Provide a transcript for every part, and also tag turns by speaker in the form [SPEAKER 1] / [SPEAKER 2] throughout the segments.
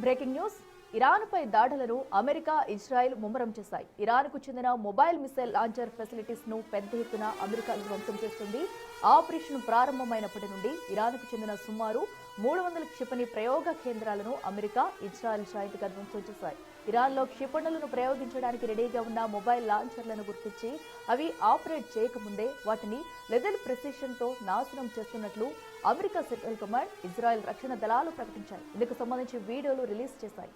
[SPEAKER 1] Breaking news. ఇరాన్పై దాడులను America, Israel ముమ్మరం చేశాయి. ఇరాన్కు చెందిన మొబైల్ మిసైల్ లాంచర్ ఫెసిలిటీస్ ను పెద్ద ఎత్తున అమెరికా ధ్వంసం చేస్తుంది. ఆపరేషన్ ప్రారంభమైనప్పటి నుండి ఇరాన్కు చెందిన సుమారు 300 క్షిపణి ప్రయోగ కేంద్రాలను అమెరికా, ఇజ్రాయెల్ జాయింట్ గా ధ్వంసం చేశాయి. ఇరాన్లో క్షిపణులను ప్రయోగించడానికి రెడీగా ఉన్న మొబైల్ లాంచర్లను గుర్తించి అవి ఆపరేట్ చేయకముందే వాటిని లెథల్ ప్రెసిషన్ తో నాశనం చేస్తున్నట్లు అమెరికా సెంట్రల్ కమాండ్, ఇజ్రాయెల్ రక్షణ దళాలు ప్రకటించాయి. ఇందుకు సంబంధించి వీడియోలు రిలీజ్ చేశాయి.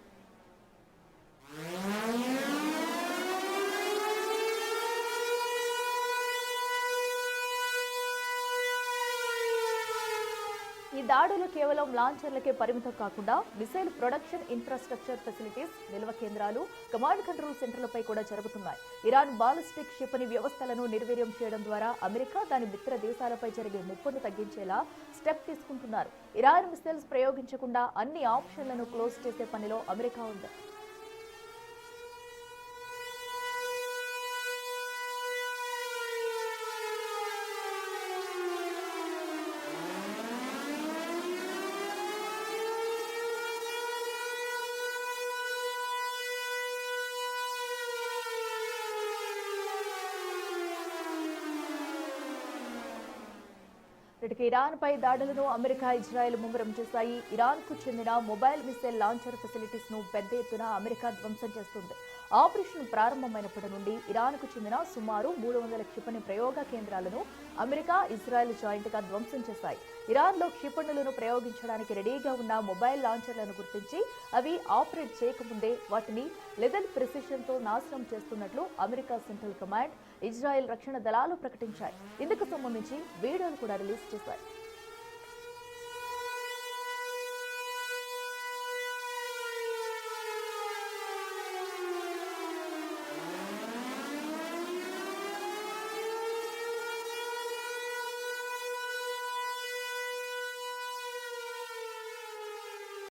[SPEAKER 1] ఈ దాడులు కేవలం లాంచర్లకే పరిమితం కాకుండా మిసైల్ ప్రొడక్షన్ ఇన్ఫ్రాస్ట్రక్చర్ ఫెసిలిటీస్, నిల్వ కేంద్రాలు, కమాండ్ కంట్రోల్ సెంటర్లపై కూడా జరుగుతున్నాయి. ఇరాన్ బాలిస్టిక్ క్షిపణి వ్యవస్థలను నిర్వీర్యం చేయడం ద్వారా అమెరికా దాని మిత్ర దేశాలపై జరిగే ముప్పును తగ్గించేలా స్టెప్ తీసుకుంటున్నారు. ఇరాన్ మిసైల్స్ ప్రయోగించకుండా అన్ని ఆప్షన్లను క్లోజ్ చేసే పనిలో అమెరికా ఉంది. ఇరాన్పై దాడులను అమెరికా, ఇజ్రాయెల్ ముమ్మరం చేశాయి. ఇరాన్కు చెందిన మొబైల్ మిసైల్ లాంచర్ ఫెసిలిటీస్ ను పెద్ద ఎత్తున అమెరికా ధ్వంసం చేస్తుంది. ఆపరేషన్ ప్రారంభమైనప్పటి నుండి ఇరాన్కు చెందిన సుమారు 300 క్షిపణి ప్రయోగ కేంద్రాలను అమెరికా, ఇజ్రాయెల్ జాయింట్ గా ధ్వంసం చేశాయి. ఇరాన్లో క్షిపణులను ప్రయోగించడానికి రెడీగా ఉన్న మొబైల్ లాంచర్లను గుర్తించి అవి ఆపరేట్ చేయకముందే వాటిని లెథల్ ప్రెసిషన్ తో నాశనం చేస్తున్నట్లు అమెరికా సెంట్రల్ కమాండ్, ఇజ్రాయెల్ రక్షణ దళాలు ప్రకటించాయి. ఇందుకు సంబంధించి వీడియోలు కూడా రిలీజ్ చేశాయి.